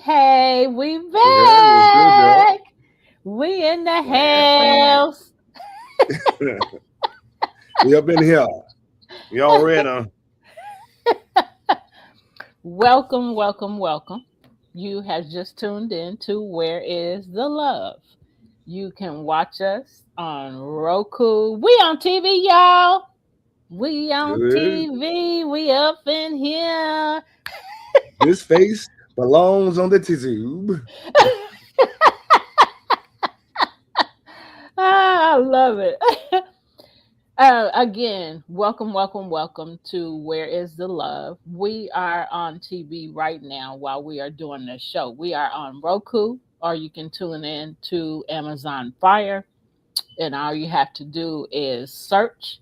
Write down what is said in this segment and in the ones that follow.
Hey, we Hey, what's good, back. y'all? We in the Yeah. house. We up in here. Y'all ready? Welcome. You have just tuned in to Where is the Love? You can watch us on Roku. We on TV, y'all. We on Good. TV. We up in here. This face belongs on the tube. I love it. Again, welcome to Where is the Love? We are on TV right now while we are doing this show. We are on Roku, or you can tune in to Amazon Fire, and all you have to do is search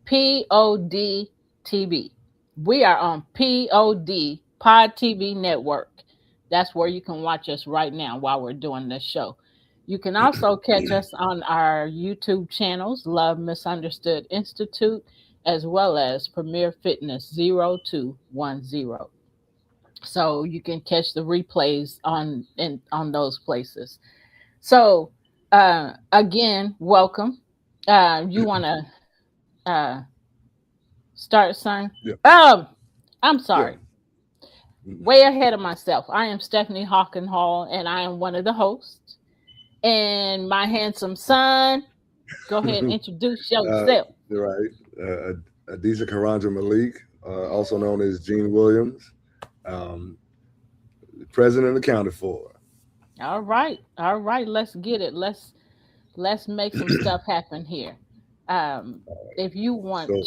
POD TV. We are on POD Pod TV Network. That's where you can watch us right now while we're doing this show. You can also catch us on our YouTube channels, Love Misunderstood Institute, as well as Premier Fitness 0210. So you can catch the replays on those places. So again, welcome. You want to start, son? Yeah. I'm Yeah. sorry. Way ahead of myself. I am Stephanie Hawkenhall, and I am one of the hosts. And my handsome son, go ahead and introduce uh, yourself. right. Adisa Karanja Malik, also known as Gene Williams, um, president accounted for. All right. Let's get it. Let's make some stuff happen here. Um, if you want So,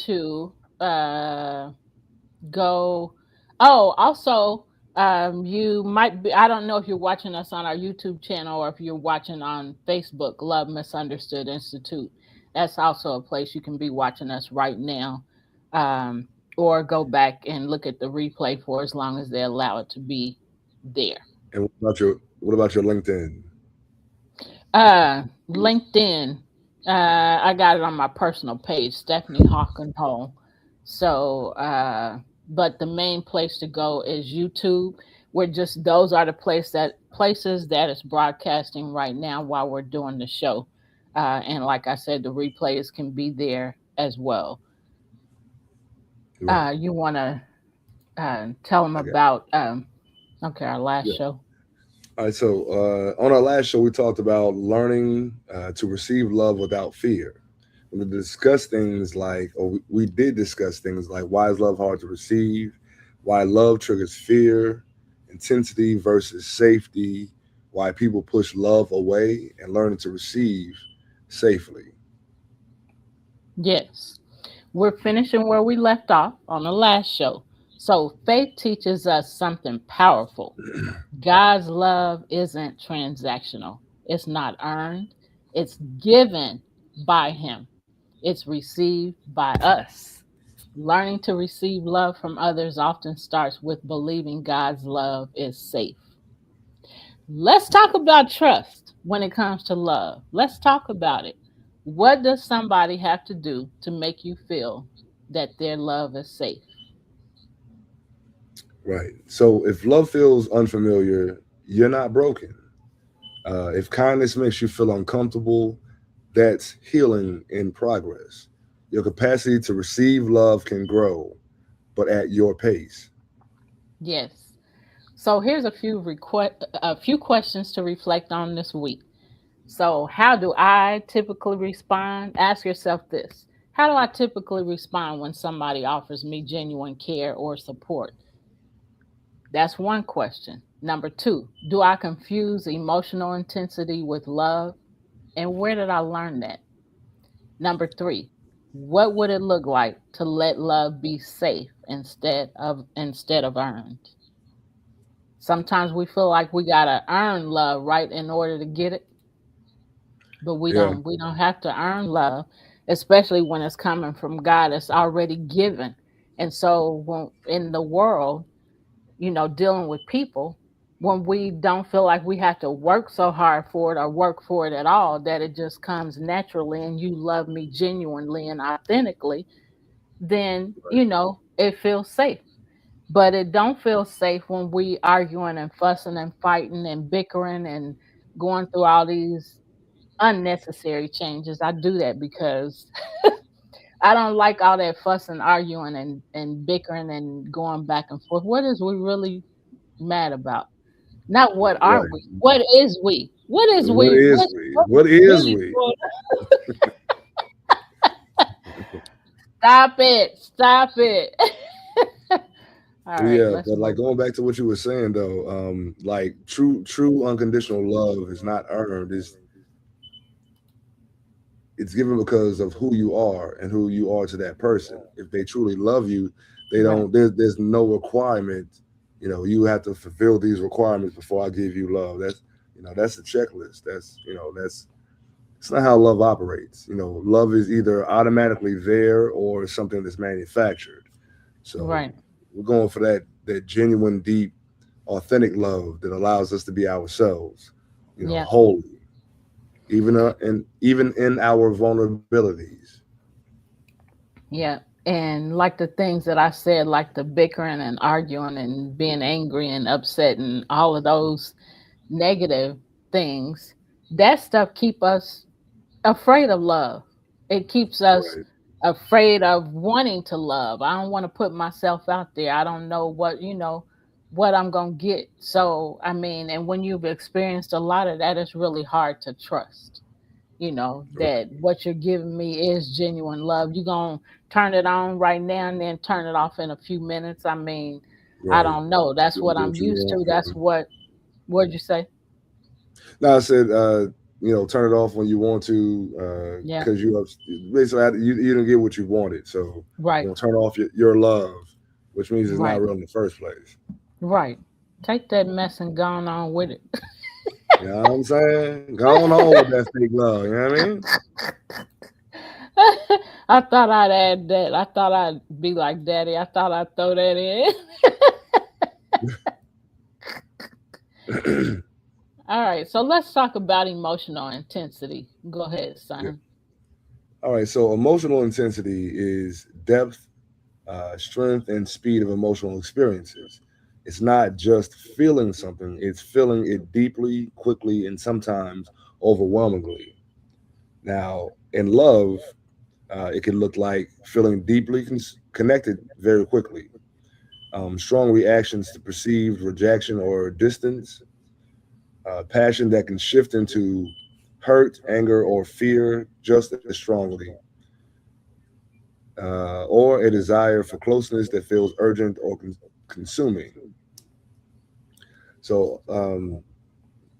to go. Oh, also, you might be. I don't know if you're watching us on our YouTube channel or if you're watching on Facebook, Love Misunderstood Institute. That's also a place you can be watching us right now, um, or go back and look at the replay for as long as they allow it to be there. and what about your LinkedIn? LinkedIn. I got it on my personal page, Stephanie Hawkenhole. So, but the main place to go is YouTube. We're just those are the places that it's broadcasting right now while we're doing the show. And like I said, the replays can be there as well. Right. You want to tell them I got. about okay, our last Yeah. show. All right. So on our last show, we talked about learning to receive love without fear. We discussed things like, or we did discuss things like, why is love hard to receive? Why love triggers fear, intensity versus safety, why people push love away, and learning to receive safely. Yes. We're finishing where we left off on the last show. So, faith teaches us something powerful. God's love isn't transactional, it's not earned, it's given by Him, it's received by us. Learning to receive love from others often starts with believing God's love is safe. Let's talk about trust when it comes to love. Let's talk about it. What does somebody have to do to make you feel that their love is safe? Right. So if love feels unfamiliar, you're not broken. If kindness makes you feel uncomfortable, that's healing in progress. Your capacity to receive love can grow, but at your pace. Yes. So here's a few questions to reflect on this week. So, how do I typically respond? Ask yourself this. How do I typically respond when somebody offers me genuine care or support? That's one question. Number two, do I confuse emotional intensity with love? And where did I learn that? Number three, what would it look like to let love be safe instead of earned? Sometimes we feel like we gotta earn love right in order to get it, but we Yeah. don't. We don't have to earn love. especially when it's coming from God. It's already given. And so when in the world, dealing with people, when we don't feel like we have to work so hard for it or work for it at all, that it just comes naturally and you love me genuinely and authentically, then, it feels safe. But it don't feel safe when we arguing and fussing and fighting and bickering and going through all these unnecessary changes. I do that because I don't like all that fussing, arguing, and bickering and going back and forth. What is we really mad about? Not what are Right. we? What is we? What is What we? is What we? what What is is really we? going on? Stop it! Stop it! All right, Yeah, let's but like move going on. back to what you were saying though, like true unconditional love is not earned. It's given because of who you are and who you are to that person. If they truly love you, they Right, don't. There's no requirement. You have to fulfill these requirements before I give you love. That's a checklist. That's it's not how love operates. Love is either automatically there or something that's manufactured. So right. we're going for that genuine, deep, authentic love that allows us to be ourselves. Yeah, Wholly, even in our vulnerabilities. yeah. And like the things that I said, like the bickering and arguing and being angry and upset and all of those negative things, that stuff keep us afraid of love. It keeps us Right. afraid of wanting to love. I don't want to put myself out there. I don't know what I'm going to get. So, I mean, and when you've experienced a lot of that, it's really hard to trust, that what you're giving me is genuine love. You're going to turn it on right now and then turn it off in a few minutes. I mean, I Right. don't know. That's what Do I'm what you used to. want. That's what'd you say? No, I said, turn it off when you want to, Yeah, because basically you didn't get what you wanted. So, right, turn off your love, which means it's not right, real in the first place. right. Take that mess and gone on with it. You know what I'm saying? Going on with that fake love. You know what I mean? I thought I'd add that. I thought I'd be like Daddy. I thought I'd throw that in. All right, so let's talk about emotional intensity. Go ahead, Yeah. son. All right. So emotional intensity is depth, strength, and speed of emotional experiences. It's not just feeling something; it's feeling it deeply, quickly, and sometimes overwhelmingly. Now, in love, it can look like feeling deeply connected very quickly, strong reactions to perceived rejection or distance, passion that can shift into hurt, anger, or fear just as strongly, or a desire for closeness that feels urgent or consuming. So,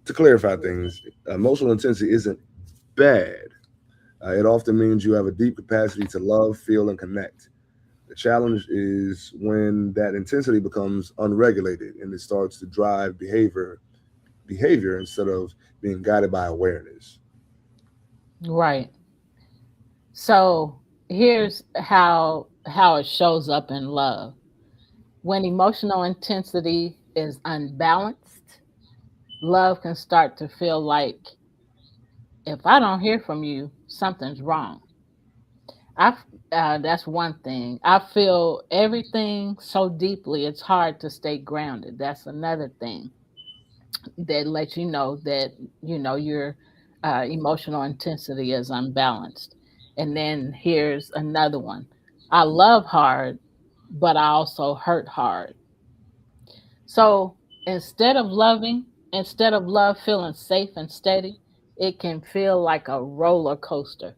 to clarify things, emotional intensity isn't bad. It often means you have a deep capacity to love, feel, and connect. The challenge is when that intensity becomes unregulated and it starts to drive behavior instead of being guided by awareness. Right. So here's how it shows up in love. When emotional intensity is unbalanced, love can start to feel like if I don't hear from you, something's wrong. I that's one thing. I feel everything so deeply, it's hard to stay grounded. That's another thing that lets you know that your emotional intensity is unbalanced. And then here's another one. I love hard, but I also hurt hard. So instead of love feeling safe and steady, it can feel like a roller coaster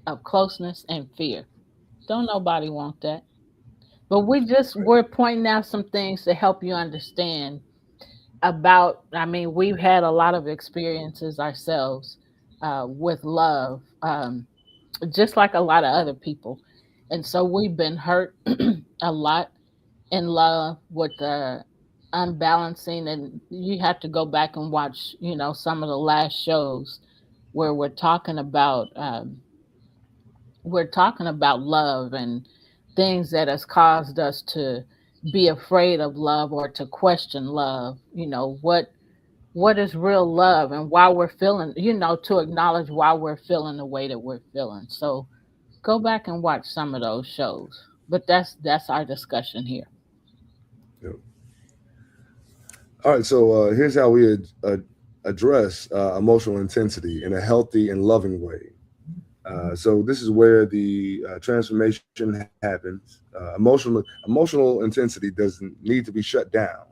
of closeness and fear. Don't nobody want that. But we're pointing out some things to help you understand about. I mean, we've had a lot of experiences ourselves with love, just like a lot of other people. And so we've been hurt a lot in love with the unbalancing. And you have to go back and watch, some of the last shows where we're talking about we're talking about love and things that has caused us to be afraid of love or to question love. What is real love and why we're feeling, to acknowledge why we're feeling the way that we're feeling. So go back and watch some of those shows. But that's our discussion here. Yeah. All right, so here's how we address emotional intensity in a healthy and loving way. So this is where the transformation happens. Emotional intensity doesn't need to be shut down.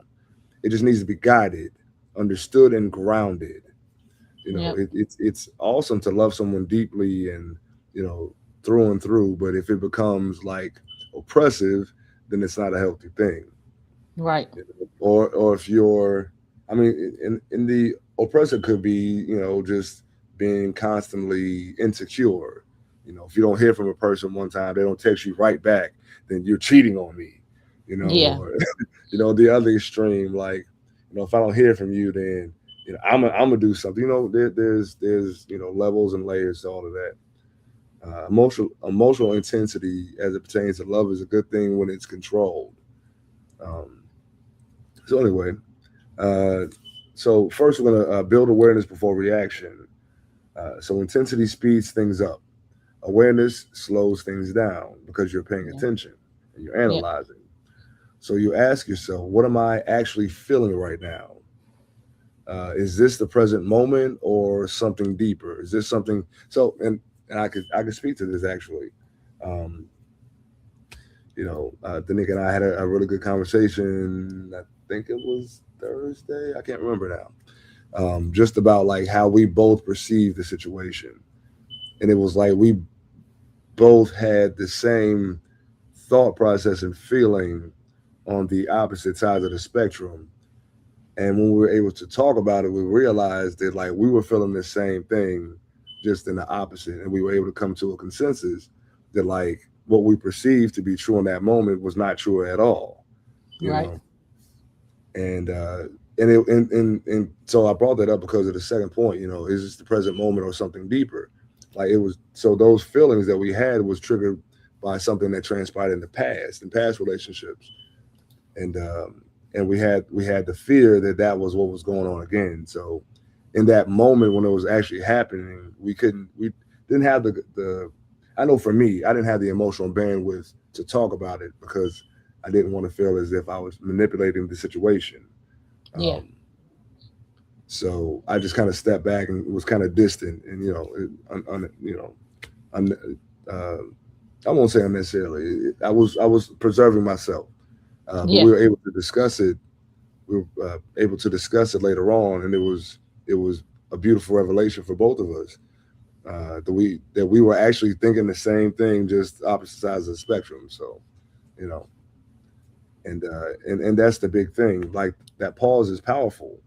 It just needs to be guided, understood, and grounded. Yep. It's awesome to love someone deeply and you know through and through. But if it becomes like oppressive, then it's not a healthy thing. Right. Or if you're, I mean, in the oppressor could be just being constantly insecure. If you don't hear from a person one time, they don't text you right back, then you're cheating on me. Yeah. Or the other extreme, like if I don't hear from you, then I'm gonna do something. There's levels and layers to all of that. Emotional intensity as it pertains to love is a good thing when it's controlled. um, so anyway, Uh, so first, we're going to build awareness before reaction. So intensity speeds things up. Awareness slows things down because you're paying Yeah. attention and you're Yeah. analyzing. So you ask yourself, what am I actually feeling right now? Is this the present moment or something deeper? Is this something? So and I could speak to this actually. Um, Danica and I had a really good conversation. I think it was Thursday. I can't remember now, just about like how we both perceived the situation. And it was like we both had the same thought process and feeling on the opposite sides of the spectrum. And when we were able to talk about it, we realized that like we were feeling the same thing, just in the opposite. And we were able to come to a consensus that like what we perceived to be true in that moment was not true at all, you Right. know? and and so I brought that up because of the second point. Is this the present moment or something deeper? Like it was, so those feelings that we had was triggered by something that transpired in past relationships, and we had the fear that that was what was going on again. So in that moment when it was actually happening, we didn't have the I know for me, I didn't have the emotional bandwidth to talk about it because I didn't want to feel as if I was manipulating the situation. Yeah. um, so I just kind of stepped back and was kind of distant, and un, uh, I won't say unnecessarily. I was preserving myself, but we Yeah. were able to discuss it. We were able to discuss it later on, and it was a beautiful revelation for both of us, that we were actually thinking the same thing, just opposite sides of the spectrum. So you know, and that's the big thing. Like that pause is powerful.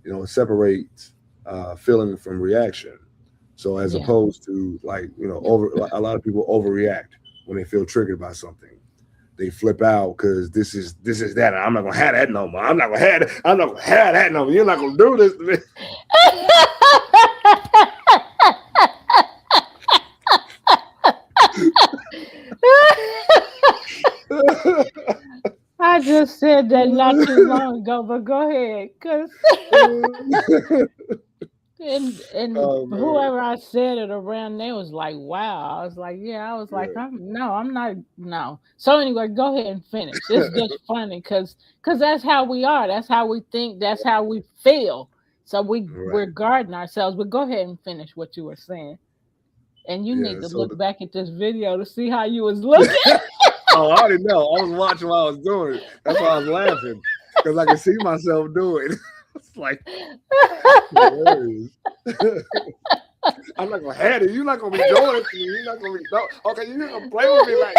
It separates feeling from reaction. So as Yeah. opposed to like over a lot of people overreact when they feel triggered by something. They flip out because this is that. And I'm not gonna have that no more. I'm not gonna have that. I'm not gonna have that no more. You're not gonna do this to me. I just said that not too long ago, but go ahead, cause and Oh man, whoever I said it around there was like, wow. I was like, yeah. I was like, yeah, I'm not, no. So anyway, go ahead and finish. It's just funny because that's how we are. That's how we think. That's how we feel. So we're right, guarding ourselves. But go ahead and finish what you were saying. And you yeah. need to So look back at this video to see how you was looking. oh, I already know. I was watching while I was doing it. That's why I was laughing because I could see myself do it. It's like hilarious. I'm not gonna have it. You're not gonna be doing it to me. You're not gonna be okay. You're gonna play with me like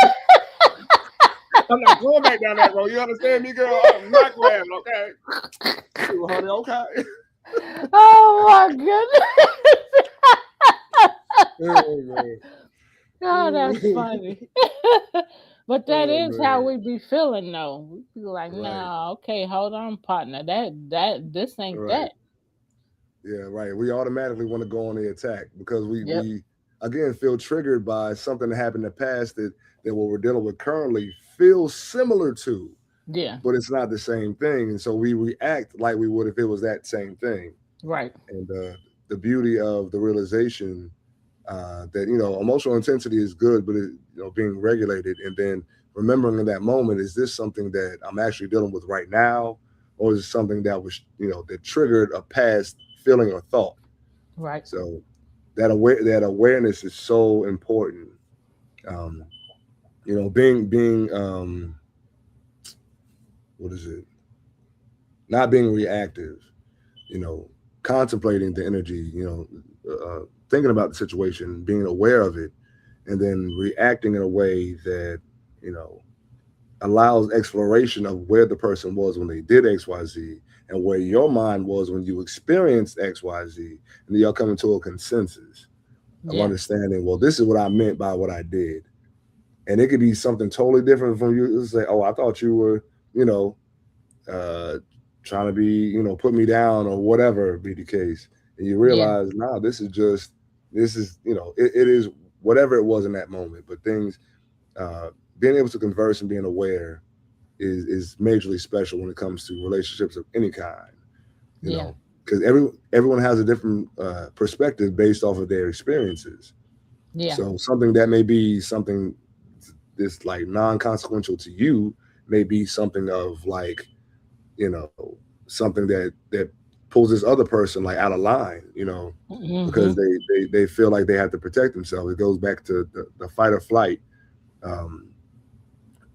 I'm not going back down that road. You understand me, girl? I'm not glad. Okay, honey. Okay. Oh my goodness. Oh Oh, that's man. funny. But that Oh is how man. we be feeling though. We be like, Right. nah, okay, hold on, partner. That this ain't Right. that. Yeah. Right. We automatically want to go on the attack because we Yep. we again feel triggered by something that happened in the past that what we're dealing with currently feels similar to, Yeah. but it's not the same thing, and so we react like we would if it was that same thing. Right. And the beauty of the realization that emotional intensity is good, but being regulated, and then remembering in that moment, is this something that I'm actually dealing with right now, or is it something that was that triggered a past feeling or thought? Right. So that awareness is so important. Um, being what is it? Not being reactive. You know, contemplating the energy. Thinking about the situation, being aware of it, and then reacting in a way that you know allows exploration of where the person was when they did XYZ and where your mind was when you experienced XYZ, and then y'all come to a consensus of Yeah. understanding, well, this is what I meant by what I did. And it could be something totally different from you. It's like, oh, I thought you were, you know, uh, trying to be, put me down or whatever be the case. And you Yeah. realize, nah, this is, it is whatever it was in that moment. But things, uh, being able to converse and being aware is majorly special when it comes to relationships of any kind, you Yeah. know, because everyone has a different perspective based off of their experiences. Yeah. So something that may be something this like non-consequential to you may be something of like, something that pulls this other person like out of line, because Mm-hmm. they feel like they have to protect themselves. It goes back to the fight or flight um,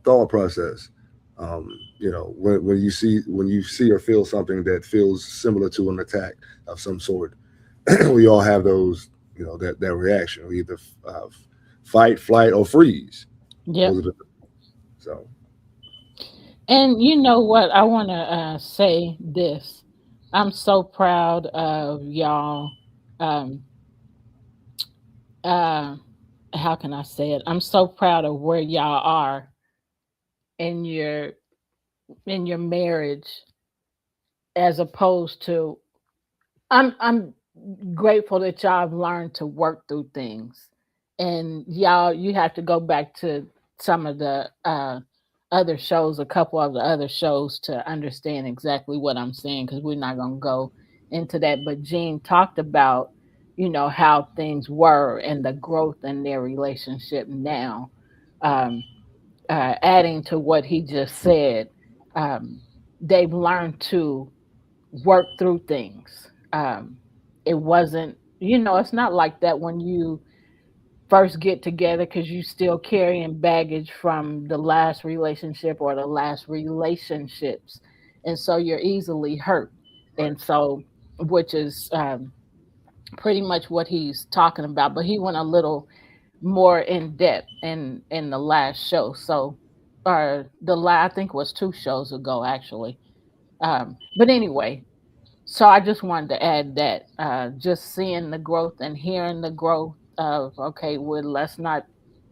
thought process. When you see or feel something that feels similar to an attack of some sort, we all have those, that reaction. We either fight, flight, or freeze. Yep. Those are the so And you know what? I want to say this. I'm so proud of y'all. Um, uh, how can I say it? I'm so proud of where y'all are in your marriage, as opposed to I'm grateful that y'all have learned to work through things. And y'all, you have to go back to some of the other shows, a couple of the other shows, to understand exactly what I'm saying, because we're not going to go into that. But Jean talked about, how things were and the growth in their relationship now. Um, Adding to what he just said, um, they've learned to work through things. It wasn't, it's not like that when you first get together, because you still carrying baggage from the last relationship or the last relationships. And so you're easily hurt. And so, which is pretty much what he's talking about. But he went a little more in depth in the last show. So, or I think it was 2 shows ago, actually. But anyway, so I just wanted to add that, just seeing the growth and hearing the growth of, okay, well, let's not,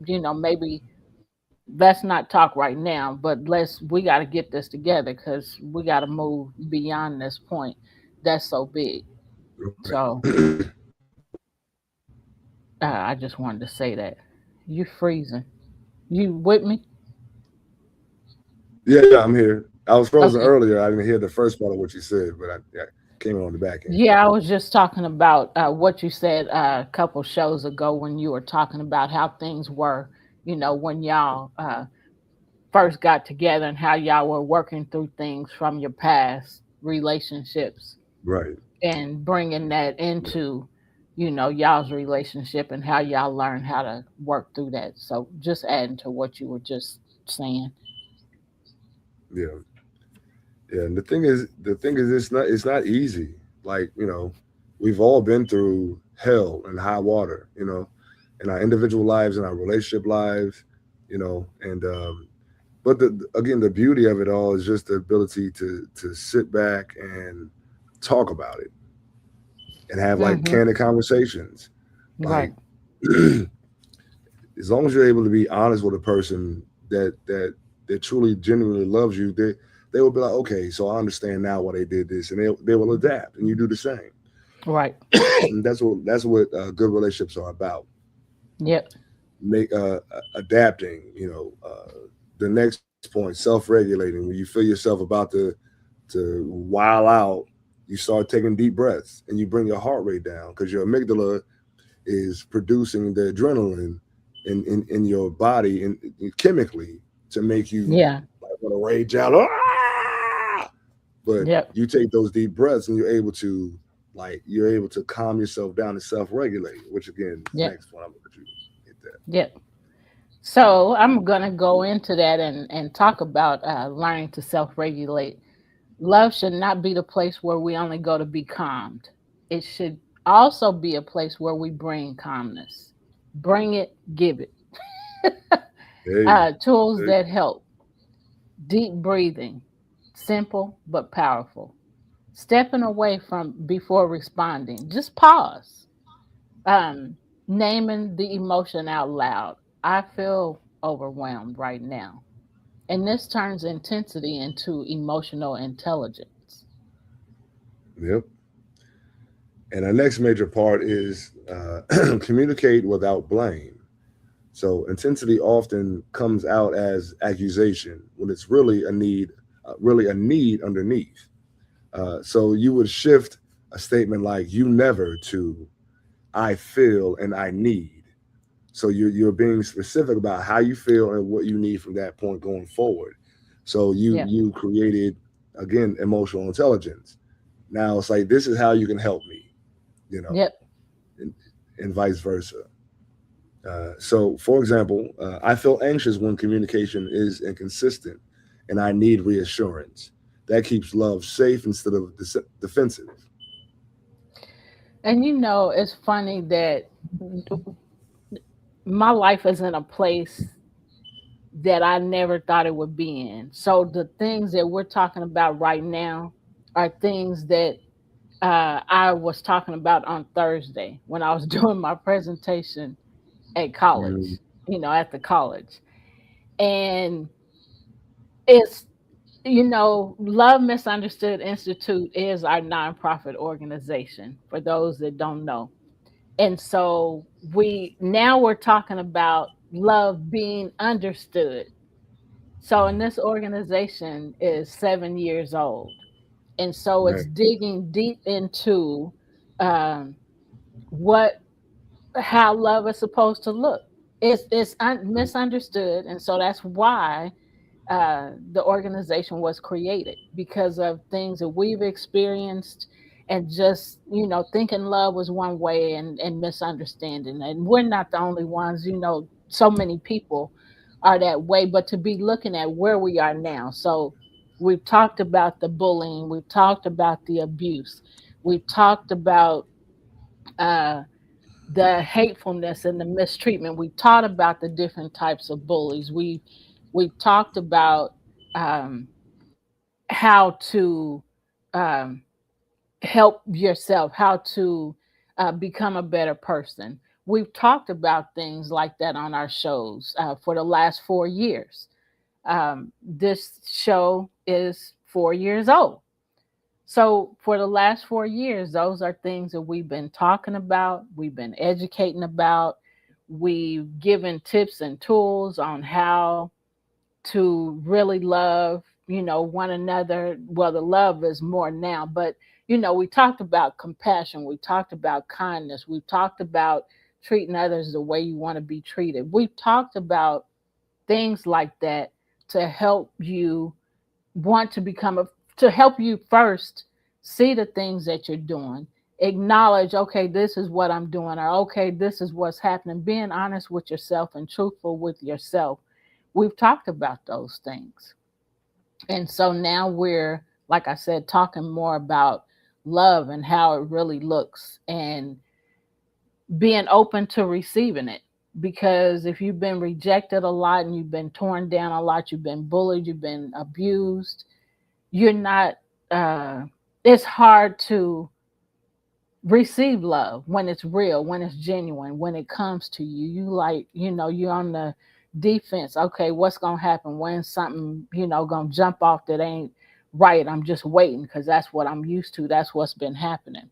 maybe let's not talk right now, but we got to get this together, because we got to move beyond this point. That's so big. So I just wanted to say that. You freezing? You with me? yeah, I'm here. I was frozen Okay. earlier. I didn't hear the first part of what you said, but I came on the back end. Yeah, I was just talking about what you said a couple shows ago, when you were talking about how things were, when y'all first got together, and how y'all were working through things from your past relationships, Right. and bringing that into, y'all's relationship, and how y'all learn how to work through that. So just adding to what you were just saying. Yeah. Yeah. And the thing is, it's not easy. Like, we've all been through hell and high water, in our individual lives and our relationship lives, and but again, the beauty of it all is just the ability to sit back and talk about it and have like Hmm. candid conversations. Like Right. as long as you're able to be honest with a person that truly genuinely loves you, they will be like, okay, so I understand now why they did this, and they will adapt, and you do the same. Right. And that's what good relationships are about. Yep. make adapting. The next point, self-regulating. When you feel yourself about to wild out, you start taking deep breaths and you bring your heart rate down because your amygdala is producing the adrenaline in your body and chemically to make you Yeah. like want to rage out. "Ah!" But Yep. you take those deep breaths and you're able to calm yourself down and self-regulate, which again is the Yep. next one I'm gonna let you hit that. Yep. So I'm gonna go into that and talk about learning to self-regulate. Love should not be the place where we only go to be calmed. It should also be a place where we bring calmness. Bring it, give it. Hey, Tools hey, that help. Deep breathing, simple but powerful. Stepping away from before responding. Just pause. Um, Naming the emotion out loud. I feel overwhelmed right now. And this turns intensity into emotional intelligence. yep. And our next major part is communicate without blame. So intensity often comes out as accusation when it's really a need underneath. So you would shift a statement like "you never" to "I feel" and "I need." So you're being specific about how you feel and what you need from that point going forward. So Yep. you created again emotional intelligence. Now it's like this is how you can help me, you know, Yep. and, and vice versa. So, for example, I feel anxious when communication is inconsistent, and I need reassurance. That keeps love safe instead of defensive. And it's funny that my life is in a place that I never thought it would be in. So the things that we're talking about right now are things that I was talking about on Thursday when I was doing my presentation at college, Mm, at the college. And it's, Love Misunderstood Institute is our nonprofit organization for those that don't know. And so we're talking about love being understood. So, and this organization is 7 years old. And so it's right. digging deep into um, what how love is supposed to look. It's misunderstood, and so that's why the organization was created because of things that we've experienced, and just thinking love was one way and misunderstanding. And we're not the only ones. So many people are that way, but to be looking at where we are now. So we've talked about the bullying, we've talked about the abuse, we've talked about uh, the hatefulness and the mistreatment. We taught about the different types of bullies. We talked about um, how to um, help yourself, how to become a better person. We've talked about things like that on our shows for the last 4 years. This show is 4 years old. So, for the last 4 years, those are things that we've been talking about, we've been educating about, we've given tips and tools on how to really love, one another. Well, the love is more now, but, we talked about compassion, we talked about kindness, we talked about treating others the way you want to be treated. We've talked about things like that to help you want to become a to help you first see the things that you're doing, acknowledge, okay, this is what I'm doing, or okay, this is what's happening, being honest with yourself and truthful with yourself. We've talked about those things, and so now we're, like I said, talking more about love and how it really looks, and being open to receiving it. Because if you've been rejected a lot and you've been torn down a lot, you've been bullied, you've been abused, you're not uh it's hard to receive love when it's real, when it's genuine, when it comes to you. You're on the defense. Okay, what's gonna happen when something gonna jump off that ain't right? I'm just waiting because that's what I'm used to, that's what's been happening.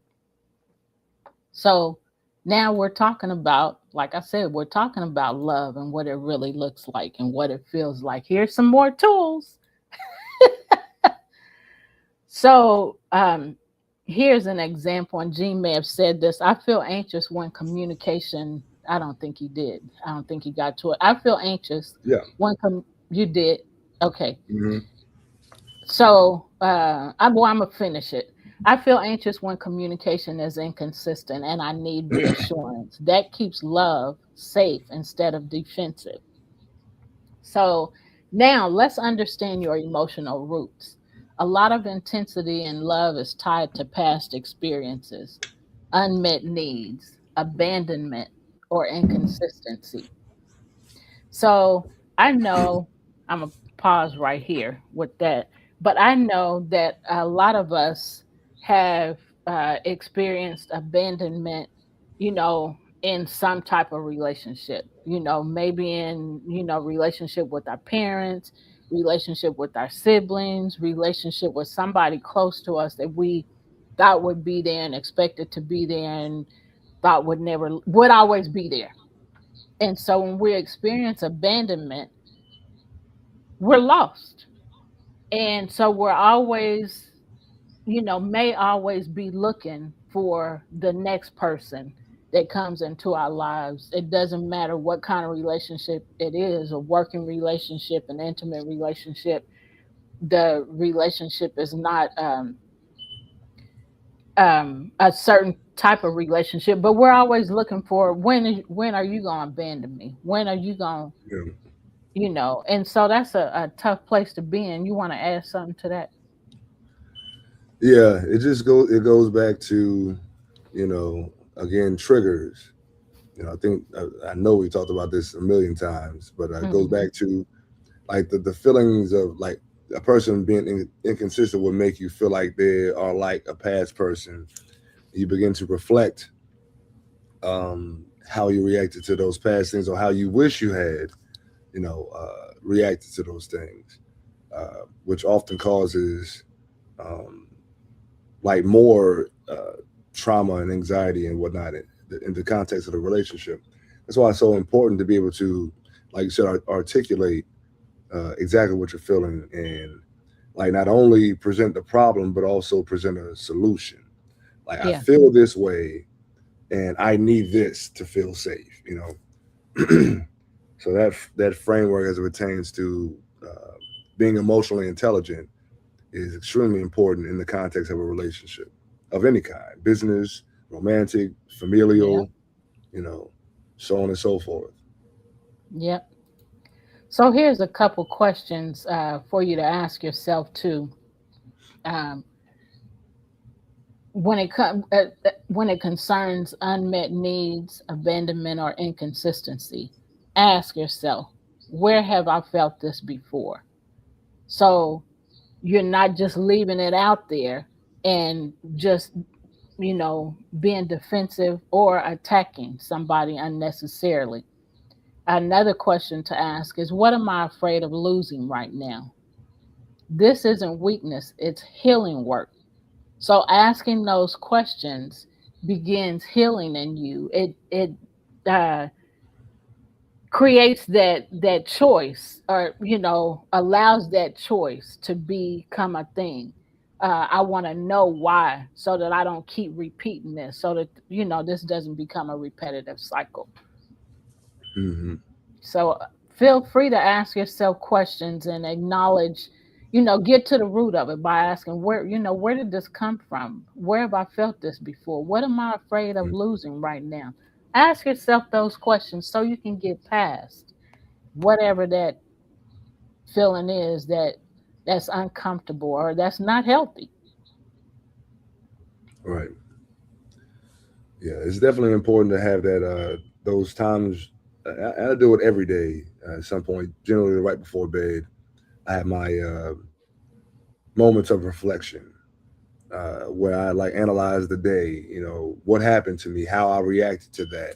So Now we're talking about, like I said, we're talking about love and what it really looks like and what it feels like. Here's some more tools. So, here's an example, and Gene may have said this. I feel anxious when communication. I don't think he did. I don't think he got to it. I feel anxious Yeah. when you did. Okay. Hmm. So, I'm gonna finish it. I feel anxious when communication is inconsistent, and I need reassurance. That keeps love safe instead of defensive. So now let's understand your emotional roots. A lot of intensity in love is tied to past experiences, unmet needs, abandonment, or inconsistency. So I know I'm gonna pause right here with that, but I know that a lot of us have experienced abandonment, in some type of relationship. Maybe in relationship with our parents, relationship with our siblings, relationship with somebody close to us that we thought would be there and expected to be there and thought would always be there. And so when we experience abandonment, we're lost. And so we're always, may always be looking for the next person that comes into our lives. It doesn't matter what kind of relationship it is, a working relationship, an intimate relationship. The relationship is not a certain type of relationship, but we're always looking for when are you going to abandon me? When are you going to Yeah. and so that's a tough place to be in. You want to add something to that? Yeah. It goes back to, again, triggers. I think I know we talked about this a million times, but it goes Hmm. back to like the feelings of like a person being inconsistent would make you feel like they are like a past person. You begin to reflect how you reacted to those past things or how you wish you had, reacted to those things, which often causes um, like more trauma and anxiety and whatnot in the context of the relationship. That's why it's so important to be able to, like you said, articulate exactly what you're feeling and like not only present the problem but also present a solution. Like I Yeah, feel this way and I need this to feel safe. So that framework as it pertains to being emotionally intelligent is extremely important in the context of a relationship of any kind, business, romantic, yeah, familial, you know, so on and so forth. yeah. So here's a couple questions for you to ask yourself too. Um, when it concerns unmet needs, abandonment, or inconsistency, ask yourself, where have I felt this before? So you're not just leaving it out there and just being defensive or attacking somebody unnecessarily. Another question to ask is, what am I afraid of losing right now? This isn't weakness, it's healing work. So asking those questions begins healing in you. It uh, creates that choice, or allows that choice to become a thing. I want to know why, so that I don't keep repeating this, so that this doesn't become a repetitive cycle. Hmm. So feel free to ask yourself questions and acknowledge, get to the root of it by asking, where did this come from? Where have I felt this before? What am I afraid of losing right now? Ask yourself those questions so you can get past whatever that feeling is that's uncomfortable or that's not healthy. Right. Yeah, it's definitely important to have that those times. I do it every day at some point, generally right before bed. I have my moments of reflection where I like analyze the day. What happened to me, how I reacted to that.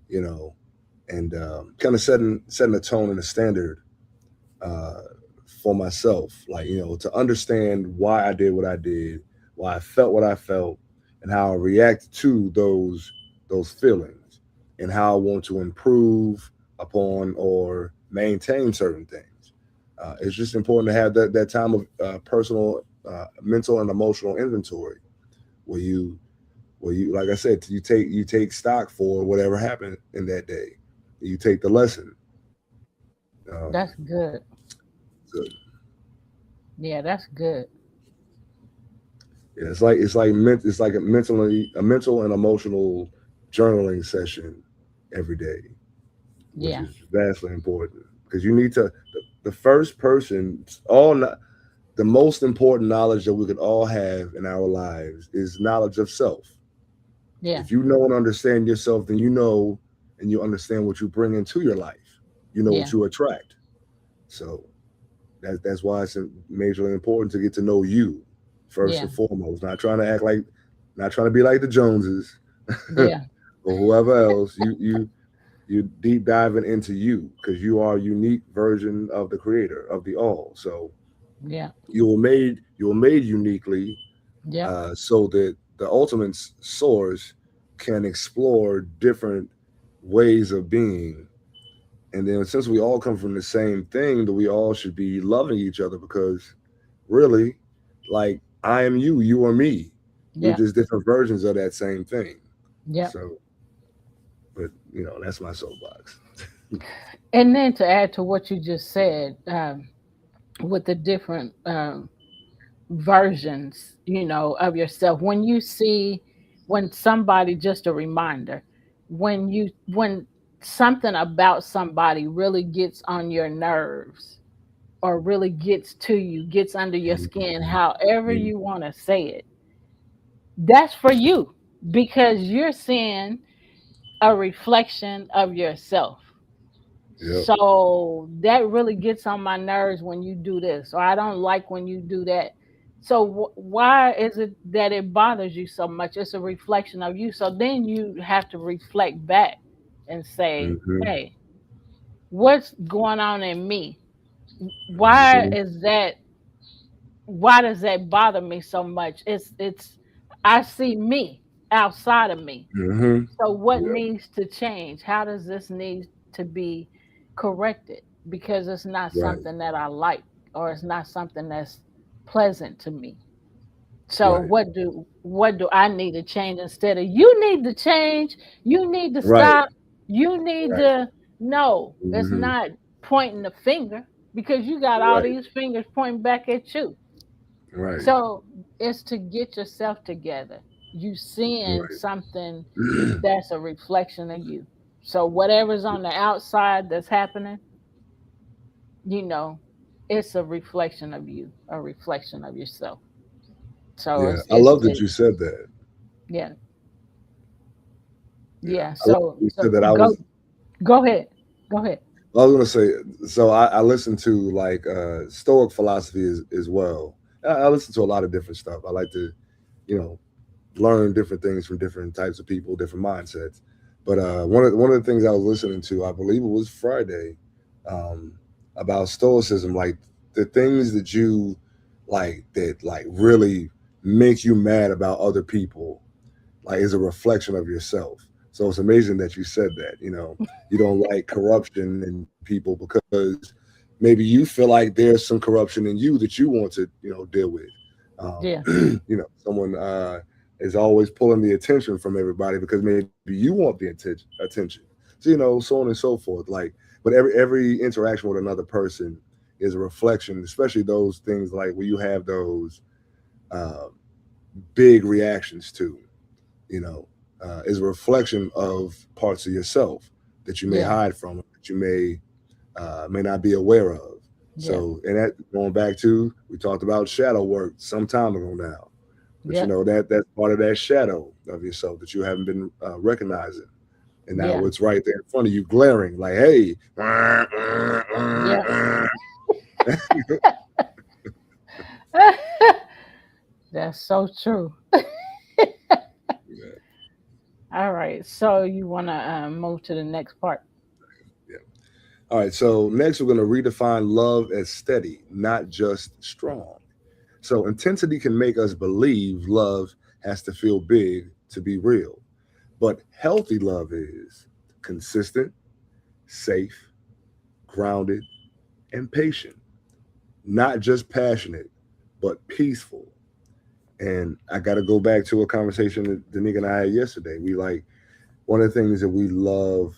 You know, and kind of setting a tone and a standard uh, for myself. Like to understand why I did what I did, why I felt what I felt, and how I reacted to those. those feelings and how I want to improve upon or maintain certain things. It's just important to have that time of personal, mental, and emotional inventory where you, like I said, you take stock for whatever happened in that day. You take the lesson. Um, That's good. so Yeah, that's good. yeah, it's like a mental and emotional journaling session every day, which Yeah, is vastly important because you need to. The first person, the most important knowledge that we could all have in our lives is knowledge of self. yeah, If you know and understand yourself, then you know and you understand what you bring into your life. You know yeah, what you attract. So that's why it's majorly important to get to know you first yeah, and foremost. Not trying to be like the Joneses or yeah, whoever else. You deep diving into you because you are a unique version of the creator of the all. So yeah, you were made uniquely, yeah, so that the ultimate source can explore different ways of being. And then since we all come from the same thing, that we all should be loving each other because really, like I am you, you are me. We're yeah, just different versions of that same thing. yeah. So, but that's my soapbox. And then to add to what you just said, with the different versions, of yourself, when you see, when somebody, just a reminder, when something about somebody really gets on your nerves or really gets to you, gets under your skin, Mhm. however Mhm. you want to say it, that's for you because you're seeing a reflection of yourself. Yep. So that really gets on my nerves when you do this, or I don't like when you do that. So why is it that it bothers you so much? It's a reflection of you. So then you have to reflect back and say, Hmm. hey, what's going on in me? Why Hmm. is that? Why does that bother me so much? It's I see me outside of me. Hmm. So what Yep. needs to change? How does this need to be corrected? Because it's not Right. something that I like or it's not something that's pleasant to me. So Right. what do I need to change instead of you need to change, you need to Right. stop, you need Right. to no, it's Hmm. not pointing the finger because you got all Right. these fingers pointing back at you. Right. So it's to get yourself together. You seeing Right. something that's a reflection of you. So whatever's on the outside that's happening, you know, it's a reflection of you, a reflection of yourself. So Yeah. it's I it's love that it, you said that. yeah, Yeah. yeah. I love So that you so said that. I go was go ahead, go ahead. I was gonna say, so I listen to like Stoic philosophy as well. I listen to a lot of different stuff. I like to, you know, learn different things from different types of people, different mindsets. But one of the things I was listening to, I believe it was Friday, um, about Stoicism, like the things that you that really make you mad about other people like is a reflection of yourself. So it's amazing that you said that. You don't like corruption in people because maybe you feel like there's some corruption in you that you want to deal with. Yeah, Someone is always pulling the attention from everybody because maybe you want the attention. So so on and so forth. Like, but every interaction with another person is a reflection, especially those things like where you have those uh, big reactions to you know, is a reflection of parts of yourself that you may yeah, hide from, that you may not be aware of. yeah, So, and that going back to we talked about shadow work some time ago now, but yeah, that's part of that shadow of yourself that you haven't been recognizing, and now yeah, it's right there in front of you, glaring like, "Hey." yeah. That's so true. Yeah, All right, so you want to move to the next part? yeah. All right. So next, we're going to redefine love as steady, not just strong. So intensity can make us believe love has to feel big to be real. But healthy love is consistent, safe, grounded, and patient. Not just passionate, but peaceful. And I got to go back to a conversation that Danica and I had yesterday. We like one of the things that we love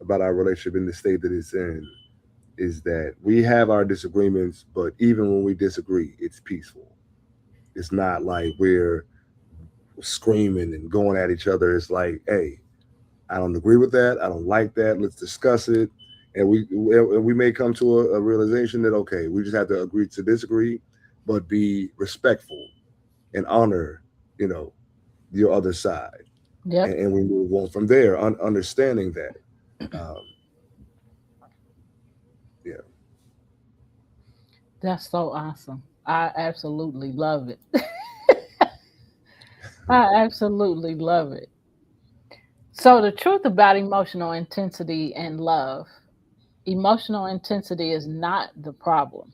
about our relationship in the state that it's in is that we have our disagreements, but even when we disagree, it's peaceful. It's not like we're screaming and going at each other. It's like, hey, I don't agree with that. I don't like that. Let's discuss it. And we may come to a realization that okay, we just have to agree to disagree, but be respectful and honor, you know, your other side, Yep. and we move on from there, understanding that. Um, yeah, That's so awesome. I absolutely love it. I absolutely love it. So, the truth about emotional intensity and love, emotional intensity is not the problem.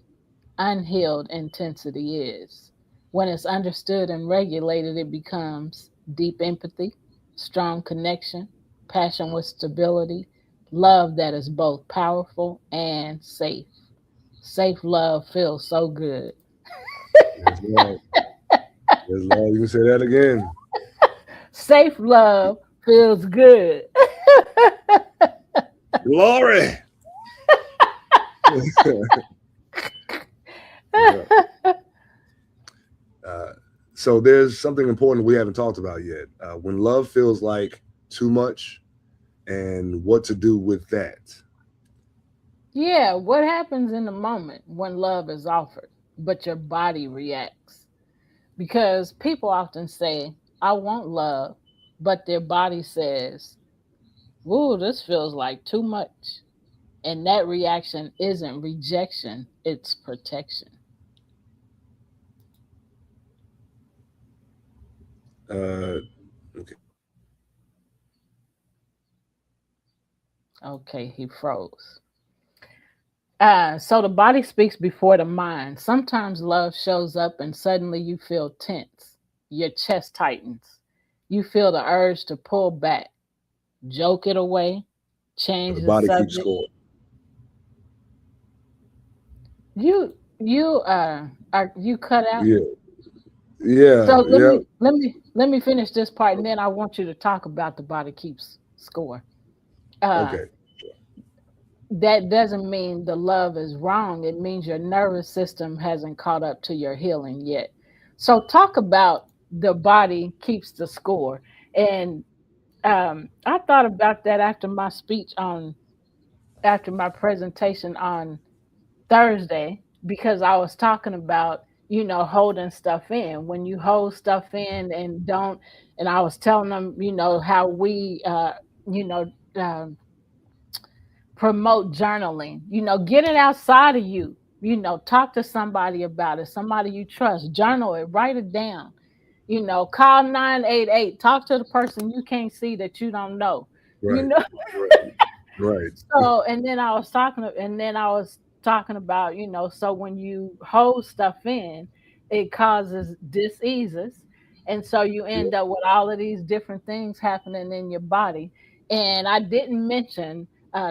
Unhealed intensity is. When it's understood and regulated, it becomes deep empathy, strong connection, passion with stability, love that is both powerful and safe. Safe love feels so good. there's love. There's love. You can say that again. Safe love feels good. Glory. Yeah. Uh, so there's something important we haven't talked about yet. When love feels like too much, and what to do with that. Yeah, what happens in the moment when love is offered, but your body reacts? Because people often say, I want love, but their body says, Woo, this feels like too much. And that reaction isn't rejection, it's protection. Uh, okay. Okay, he froze. So the body speaks before the mind. Sometimes love shows up and suddenly you feel tense. Your chest tightens. You feel the urge to pull back, joke it away, change The the body keeps subject. score. You cut out. Yeah. Yeah. So Yeah. let me finish this part, and then I want you to talk about the body keeps score. Uh, Okay. that doesn't mean the love is wrong. It means your nervous system hasn't caught up to your healing yet. So talk about the body keeps the score. And I thought about that after my presentation on Thursday, because I was talking about, holding stuff in. When you hold stuff in and don't, and I was telling them, how we, you know, um, promote journaling, get it outside of you, talk to somebody about it, somebody you trust, journal it, write it down, call 988, talk to the person you can't see that you don't know, you Right. know. Right. Right. So, and then I was talking about, so when you hold stuff in, it causes diseases. And so you Yeah. end up with all of these different things happening in your body. And I didn't mention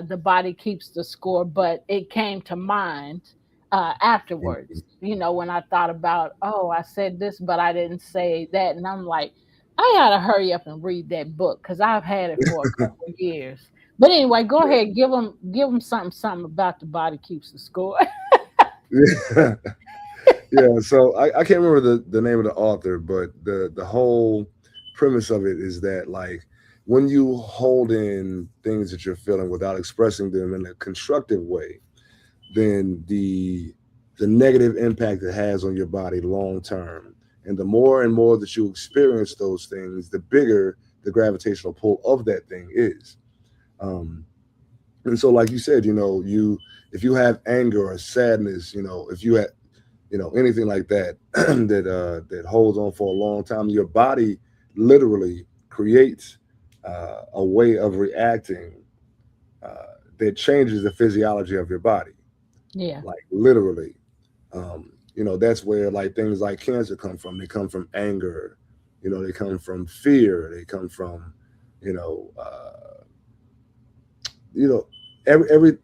the body keeps the score, but it came to mind Mhm. afterwards, when I thought about, oh, I said this, but I didn't say that. And I'm like, I gotta hurry up and read that book because I've had it for a couple of years. But anyway, go ahead, give them something about the body keeps the score. Yeah. Yeah. So I can't remember the name of the author, but the whole premise of it is that like when you hold in things that you're feeling without expressing them in a constructive way, then the negative impact it has on your body long term. And the more and more that you experience those things, the bigger the gravitational pull of that thing is. Um, and so, like you said, you if you have anger or sadness, if you had anything like that that holds on for a long time, your body literally creates a way of reacting uh, that changes the physiology of your body, Yeah, like literally. That's where like things like cancer come from. They come from anger. They come from fear. They come from You know, you know, every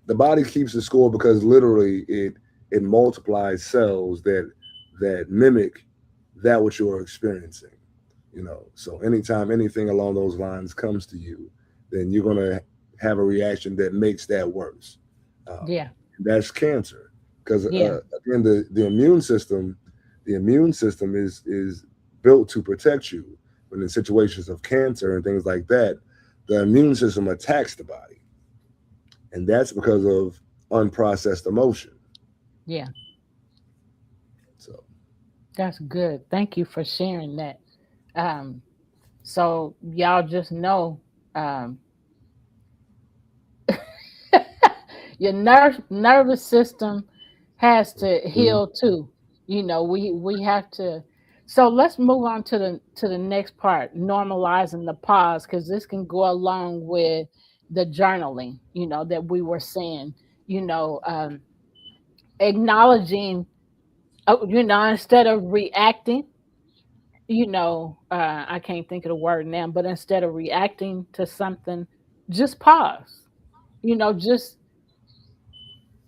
the body keeps the score because literally it multiplies cells that mimic that what you're experiencing. You know, so anytime anything along those lines comes to you, then you're gonna have a reaction that makes that worse. Um, Yeah. that's cancer, because Yeah. again, the immune system is built to protect you. But in situations of cancer and things like that, the immune system attacks the body, and that's because of unprocessed emotion. Yeah. So, That's good. Thank you for sharing that. Um, so y'all just know, um, your nervous system has to mhm, heal too. We have to. So let's move on to the next part, normalizing the pause, because this can go along with the journaling. That we were saying. You know, acknowledging. Instead of reacting. I can't think of the word now, but instead of reacting to something, just pause. Just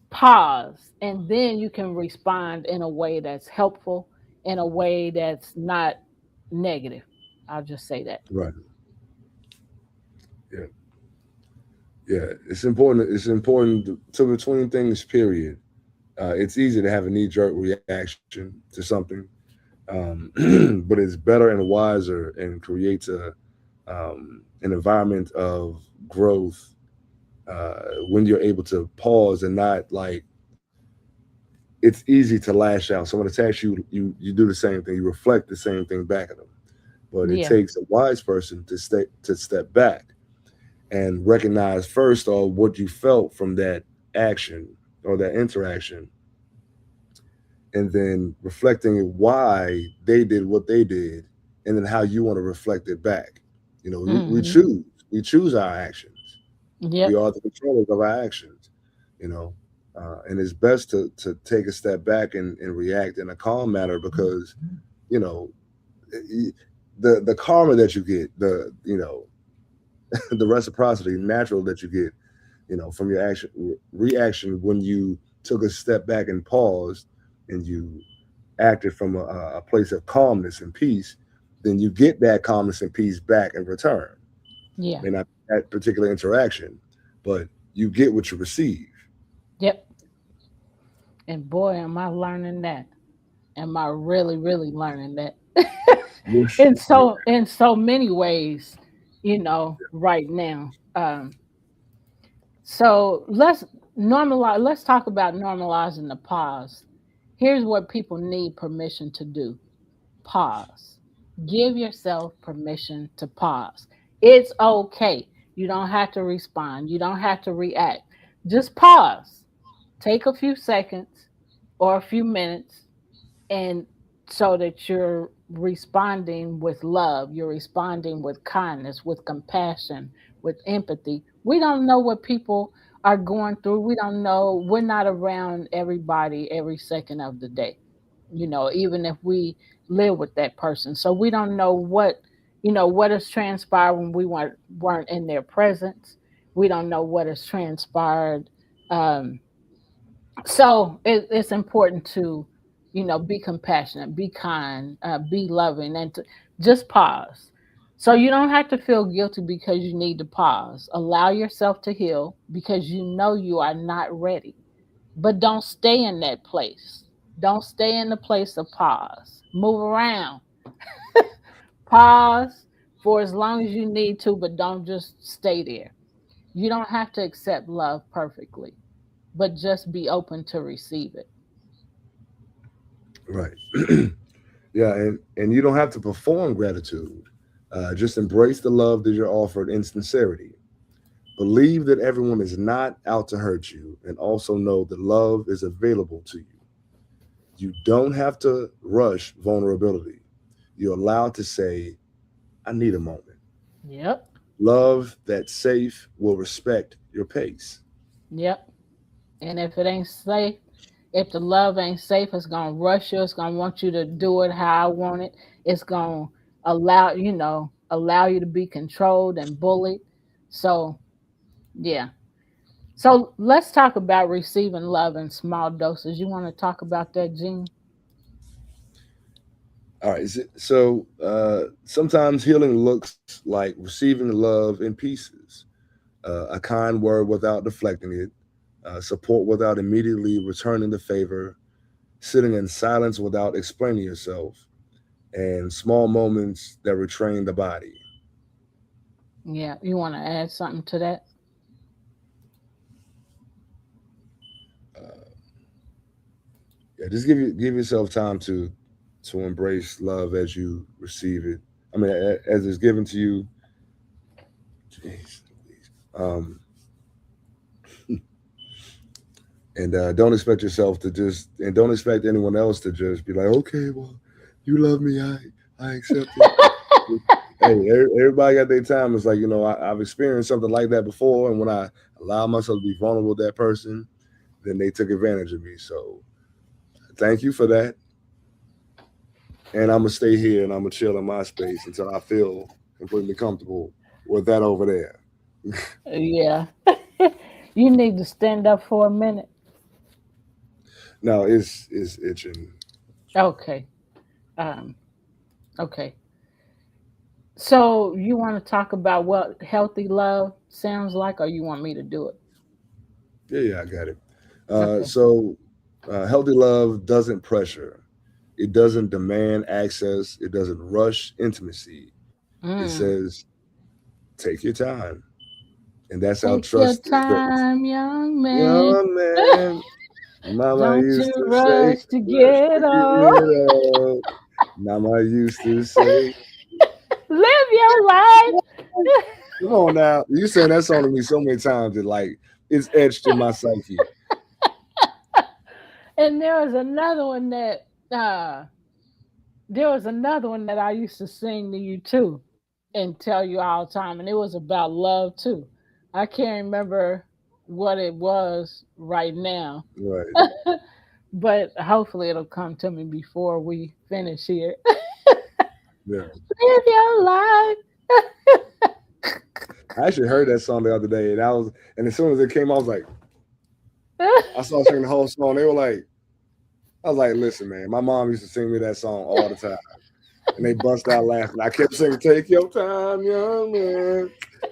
pause, and then you can respond in a way that's helpful, in a way that's not negative. I'll just say that. right, yeah, yeah. It's important. It's important to between things. Period. It's easy to have a knee jerk reaction to something, but it's better and wiser and creates an environment of growth when you're able to pause and not like it's easy to lash out. Someone attacks you, you do the same thing. You reflect the same thing back at them. But it Yeah. takes a wise person to step back and recognize first all what you felt from that action or that interaction, and then reflecting why they did what they did, and then how you want to reflect it back. You know, Hmm. we choose our actions. We Yep. are the controllers of our actions. You know, and it's best to take a step back and react in a calm manner, because you know the karma that you get, the reciprocity natural that you get, from your action reaction when you took a step back and paused, and you acted from a place of calmness and peace, then you get that calmness and peace back in return. Yeah. May not be that particular interaction, but you get what you receive. Yep. And boy, am I learning that. Am I really, really learning that? Yes. In so many ways, right now. So let's talk about normalizing the pause. Here's what people need permission to do. Pause. Give yourself permission to pause. It's okay. You don't have to respond. You don't have to react. Just pause. Take a few seconds or a few minutes, and so that you're responding with love, you're responding with kindness, with compassion, with empathy. We don't know what people are going through. We don't know. We're not around everybody every second of the day, even if we live with that person. So we don't know what has transpired when we weren't in their presence. We don't know what has transpired. um, so it's important to be compassionate, be kind, be loving, and to just pause. So you don't have to feel guilty because you need to pause. Allow yourself to heal because you are not ready, but don't stay in that place. Don't stay in the place of pause. Move around. Pause for as long as you need to, but don't just stay there. You don't have to accept love perfectly, but just be open to receive it. Right. Yeah, and you don't have to perform gratitude. Just embrace the love that you're offered in sincerity. Believe that everyone is not out to hurt you, and also know that love is available to you. You don't have to rush vulnerability. You're allowed to say, I need a moment. Yep. Love that's safe will respect your pace. Yep. And if it ain't safe, if the love ain't safe, it's gonna rush you. It's gonna want you to do it how I want it. It's gonna allow. allow you to be controlled and bullied. So, yeah. So let's talk about receiving love in small doses. You want to talk about that, Gene? All right. So sometimes healing looks like receiving love in pieces, a kind word without deflecting it, support without immediately returning the favor, sitting in silence without explaining yourself, and small moments that retrain the body. Yeah. You want to add something to that? Uh, yeah, just give yourself time to embrace love as you receive it. I mean, as it's given to you. Jeez. Um, and don't expect yourself to just, and don't expect anyone else to just be like, okay, well, you love me, I accept it. Hey, everybody got their time. It's like, I've experienced something like that before, and when I allow myself to be vulnerable with that person, then they took advantage of me. So thank you for that, and I'm gonna stay here and I'm gonna chill in my space until I feel completely comfortable with that over there. Yeah. You need to stand up for a minute. No, it's itching. Okay. Um, okay. So you want to talk about what healthy love sounds like, or you want me to do it? Yeah, I got it. Okay. So healthy love doesn't pressure. It doesn't demand access. It doesn't rush intimacy. It Mm. says, take your time. And that's how Take your trust is built. time, young man. Young man, Mama Don't used you to say, rush to rush get to old. get up. Mama used to say, Live your life. come on now. You sang that song to me so many times that like it's etched in my psyche. And uh there was another one that I used to sing to you too and tell you all the time, and it was about love too. I can't remember what it was right now. Right. But hopefully it'll come to me before we finish here. Yeah. Live your life. I actually heard that song the other day, and as soon as it came, I was like, I started singing the whole song. They were like, I was like, listen, man, my mom used to sing me that song all the time. And they bust out laughing. I kept singing, take your time, young man.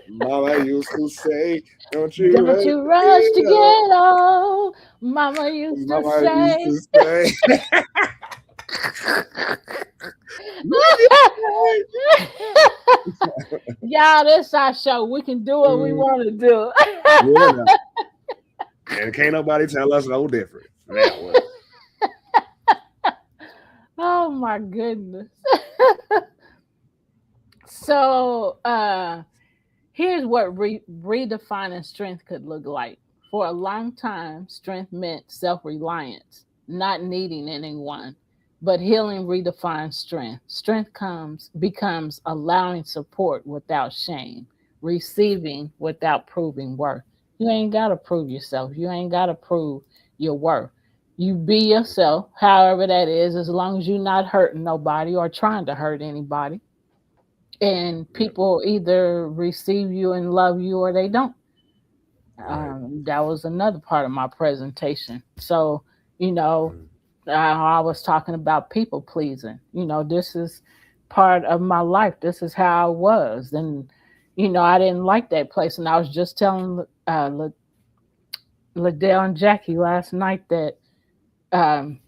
Mama used to say, don't you Don't rush you to rush to get up. get old. Mama used to Mama used say. to say, live your Y'all, this our show. We can do what we life. want to do. Yeah, no. And can't nobody tell us no different. Now what? Oh my goodness. So here's what redefining strength could look like. For a long time, strength meant self reliance, not needing anyone. But healing redefines strength. Strength becomes allowing support without shame, receiving without proving worth. You ain't gotta prove yourself. You ain't gotta prove your worth. You be yourself, however that is, as long as you're not hurting nobody or trying to hurt anybody, and Yeah, people either receive you and love you or they don't. right. That was another part of my presentation. So, you know, Mm, I was talking about people pleasing. This is part of my life. This is how I was. And, I didn't like that place. And I was just telling Liddell and Jackie last night that, um,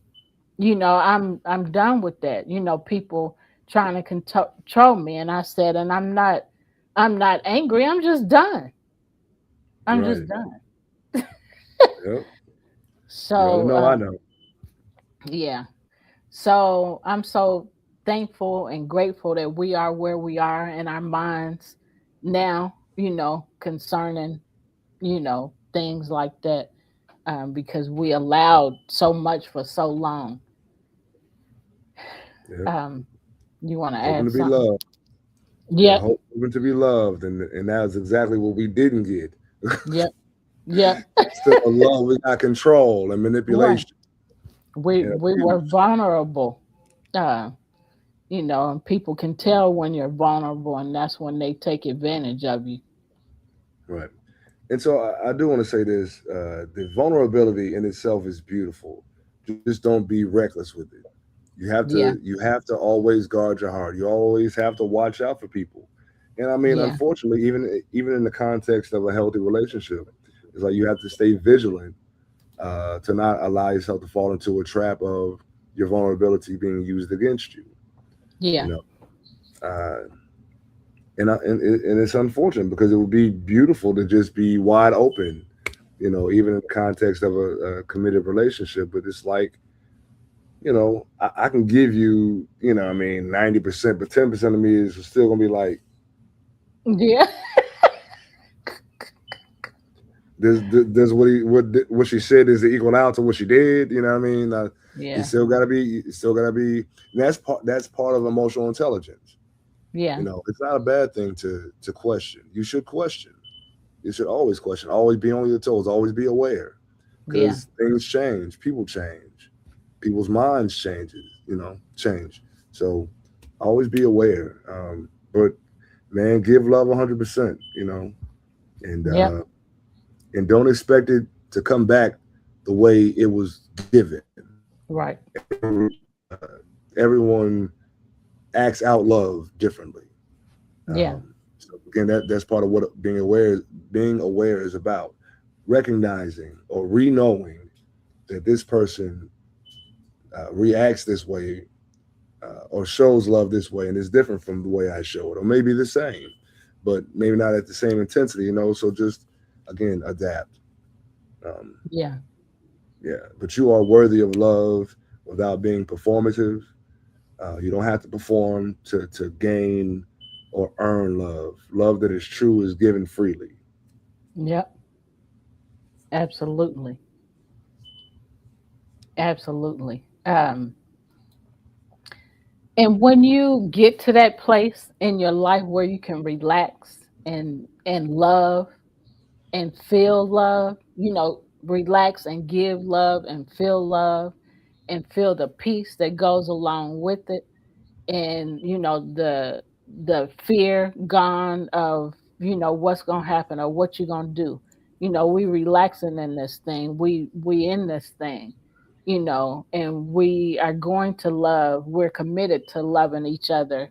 I'm done with that. People trying to control me. And I said, and I'm not angry. I'm just done. I'm right. just done. Yep. You ought to So, know I know. yeah. So I'm so thankful and grateful that we are where we are in our minds now, concerning, things like that, because we allowed so much for so long. Yep. Um, you want to Hoping add to be something? loved. Yeah, Yep, hoping to be loved. And that was exactly what we didn't get. yep, yep. Instead of love, we got control and Right. manipulation We and we were abuse. vulnerable. Uh, And people can tell when you're vulnerable, and that's when they take advantage of you. Right. And so I do want to say this: the vulnerability in itself is beautiful. Just don't be reckless with it. Yeah, You have to always guard your heart. You always have to watch out for people. And I mean, yeah, unfortunately, even in the context of a healthy relationship, it's like you have to stay vigilant to not allow yourself to fall into a trap of your vulnerability being used against you. You yeah, know, uh, and it's unfortunate because it would be beautiful to just be wide open. Even in the context of a committed relationship, but it's like I can give you, I mean, 90%, but 10% of me is still gonna be like, yeah, does what she said is equal out to what she did. You know what I mean? yeah, It's still gotta be. And that's part of emotional intelligence. yeah, It's not a bad thing to question. You should question. You should always question. Always be on your toes. Always be aware, yeah, because things change. People change. People's minds change. So always be aware. But man, give love 100%. And yep, uh, and don't expect it to come back the way it was given. right, Everyone acts out love differently. yeah, So again, that's part of what being aware is about. Recognizing or re-knowing that this person reacts this way or shows love this way, and it's different from the way I show it, or maybe the same, but maybe not at the same intensity. So just again adapt. Um, yeah, yeah, but you are worthy of love without being performative. You don't have to perform to gain or earn love. Love that is true is given freely. yep, absolutely, absolutely. And when you get to that place in your life where you can relax and love and feel love, relax and give love and feel love and feel the peace that goes along with it, and the fear gone of what's gonna happen or what you're gonna do. We relaxing in this thing, we in this thing, and we are going to love, we're committed to loving each other,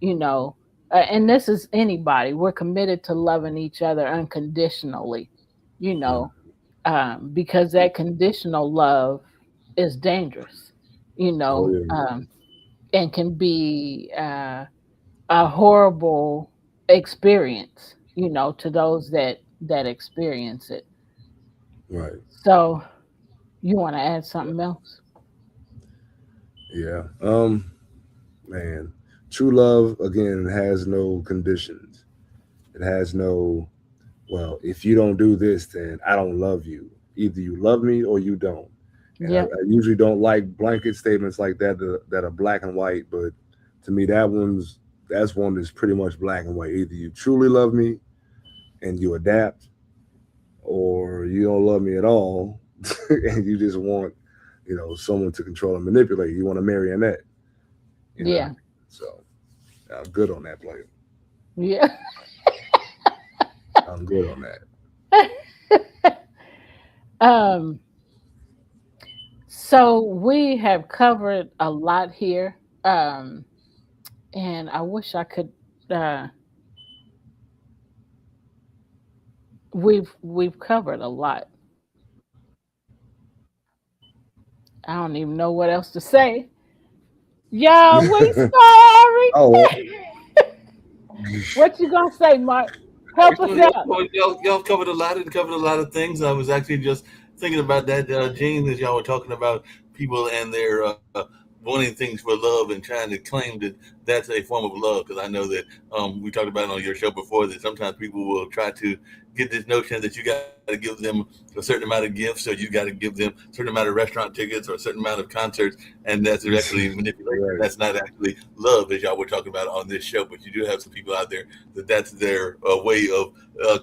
you know and this is anybody, we're committed to loving each other unconditionally, you Mm. know because that conditional love is dangerous, Oh yeah, and can be a horrible experience, to those that experience it. right. So, you want to add something else? Yeah. Man, true love again has no conditions. It has no, well, if you don't do this, then I don't love you. Either you love me or you don't. And I, Yep. I usually don't like blanket statements like that are black and white, but to me, that's one that's pretty much black and white. Either you truly love me and you adapt, or you don't love me at all, and you just want, someone to control and manipulate. You want a marionette, you know. Yeah. So I'm good on that player. Yeah. I'm good on that. um. So we have covered a lot here, and I wish I could. Uh, we've covered a lot. I don't even know what else to say. Yeah, we sorry. Oh, well, What you gonna say, Mark? Help us Well, out. y'all covered a lot and covered a lot of things. I was actually just thinking about that, Gene, as y'all were talking about people and their wanting things for love and trying to claim that that's a form of love. Because I know that we talked about it on your show before that sometimes people will try to get this notion that you got to give them a certain amount of gifts, or you got to give them a certain amount of restaurant tickets or a certain amount of concerts, and that's actually manipulation. right, That's not actually love, as y'all were talking about on this show. But you do have some people out there that that's their way of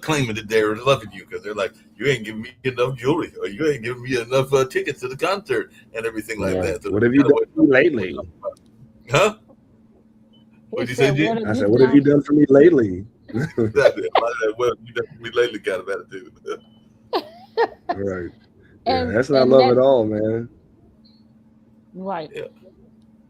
claiming that they're loving you because they're like, you ain't giving me enough jewelry or you ain't giving me enough tickets to the concert and everything like right. that. So What that's have you kind of done what for me we're lately? talking about. Huh? He What'd you said, say, "What Gene? have I you said, what have you done?" done for me lately? Exactly. A lot of that, well, you done me lately kind of attitude. Right. Yeah, And that's not and love that at all, man. right. Yeah.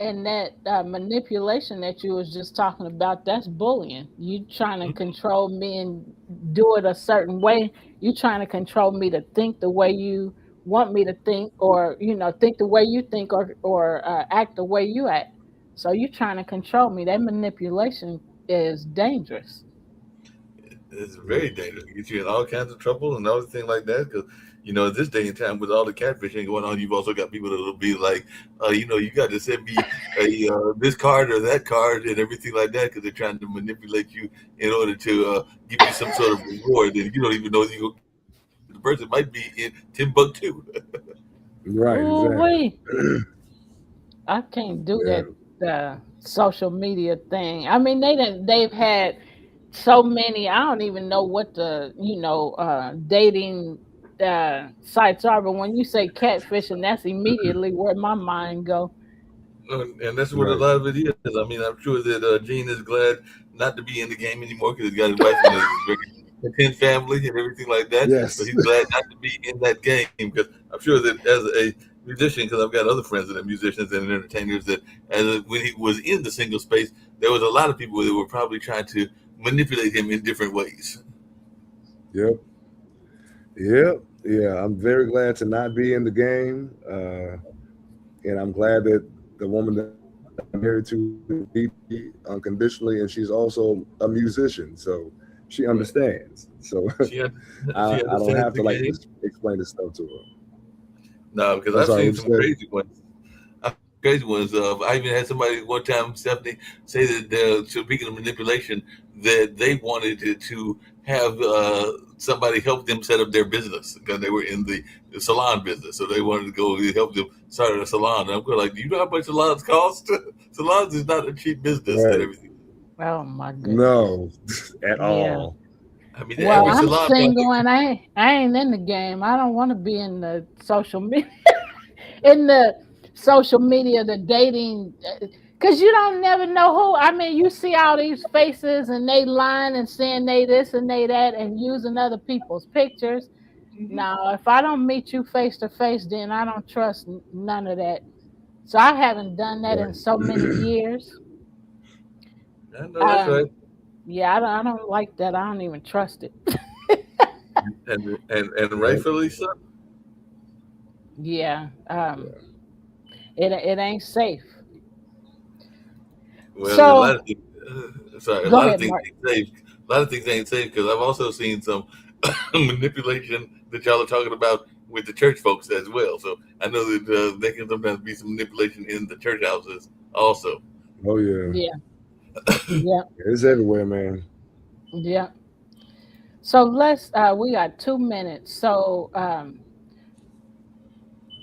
And that manipulation that you was just talking about, that's bullying. You trying to control me and do it a certain way. You trying to control me to think the way you want me to think, or think the way you think, or act the way you act. So you trying to control me. That manipulation is dangerous. It's Yeah. very dangerous. It gets you in all kinds of trouble and everything like that. Because this day and time with all the catfishing going on, you've also got people that'll be like, you got to send me a this card or that card and everything like that because they're trying to manipulate you in order to give you some sort of reward, and you don't even know you the person might be in Timbuktu. Right, Ooh exactly. wee. I can't do Yeah. that social media thing. I mean, they've had so many. I don't even know what the dating sites are. But when you say catfishing, that's immediately where my mind go. And that's what a Right. lot of it is. I mean, I'm sure that Gene is glad not to be in the game anymore because he's got his wife and a very content family and everything like that. So Yes. he's glad not to be in that game because I'm sure that as a musician, because I've got other friends that are musicians and entertainers, that when he was in the single space, there was a lot of people that were probably trying to manipulate him in different ways. Yep. Yep. Yeah. I'm very glad to not be in the game. And I'm glad that the woman that I'm married to needs me unconditionally, and she's also a musician, so she Right. understands. So She un- she I don't understands have the to like game. just explain this stuff to her. No, because I'm I've sorry, seen what you some said? crazy ones. I've seen some crazy ones. I even had somebody one time, Stephanie, say that speaking of manipulation, that they wanted to have somebody help them set up their business because they were in the salon business. So they wanted to go help them start a salon. And I'm going like, do you know how much salons cost? Salons is not a cheap business and Right. everything. Oh my goodness. No, at Yeah. all. I mean, Well, every I'm salon single project. and I ain't in the game. I don't want to be in the social media in the social media, the dating, because you don't never know who. I mean, you see all these faces and they lying and saying they this and they that and using other people's pictures. Now, if I don't meet you face to face, then I don't trust none of that. So I haven't done that in Right. so many years. I know that's right. Um, yeah, I don't like that. I don't even trust it. And Yep. rightfully so. Yeah, Yeah. it ain't safe. Well, a So lot of things. Sorry, a go lot of ahead, things Mark. ain't safe. A lot of things ain't safe because I've also seen some manipulation that y'all are talking about with the church folks as well. So I know that there can sometimes be some manipulation in the church houses also. Oh yeah. Yeah, yeah, It's everywhere, man. yeah. So let's we got 2 minutes. So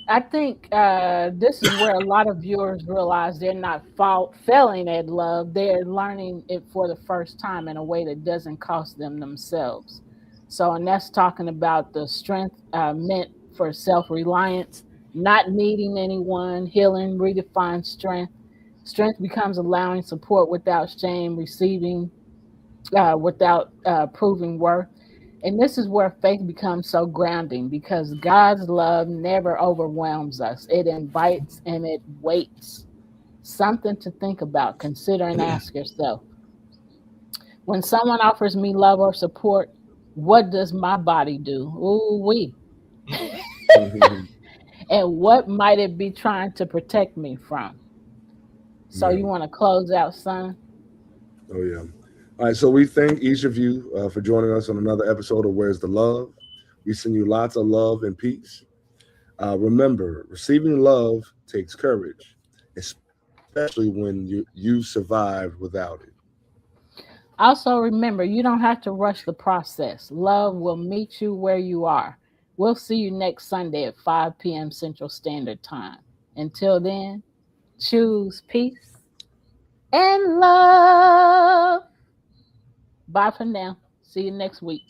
I think this is where a lot of viewers realize they're not failing at love. They're learning it for the first time in a way that doesn't cost them themselves. So, and that's talking about the strength meant for self reliance, not needing anyone, healing, redefine strength. Strength becomes allowing support without shame, receiving without proving worth. And this is where faith becomes so grounding because God's love never overwhelms us. It invites and it waits. Something to think about, consider, and ask yourself. When someone offers me love or support, what does my body do? Ooh, we. And what might it be trying to protect me from? So Yeah. you want to close out, son? Oh yeah. All right. So we thank each of you for joining us on another episode of Where's the Love. We send you lots of love and peace. Remember, receiving love takes courage, especially when you survived without it. Also, remember, you don't have to rush the process. Love will meet you where you are. We'll see you next Sunday at 5 p.m. Central Standard Time. Until then, choose peace and love. Bye for now. See you next week.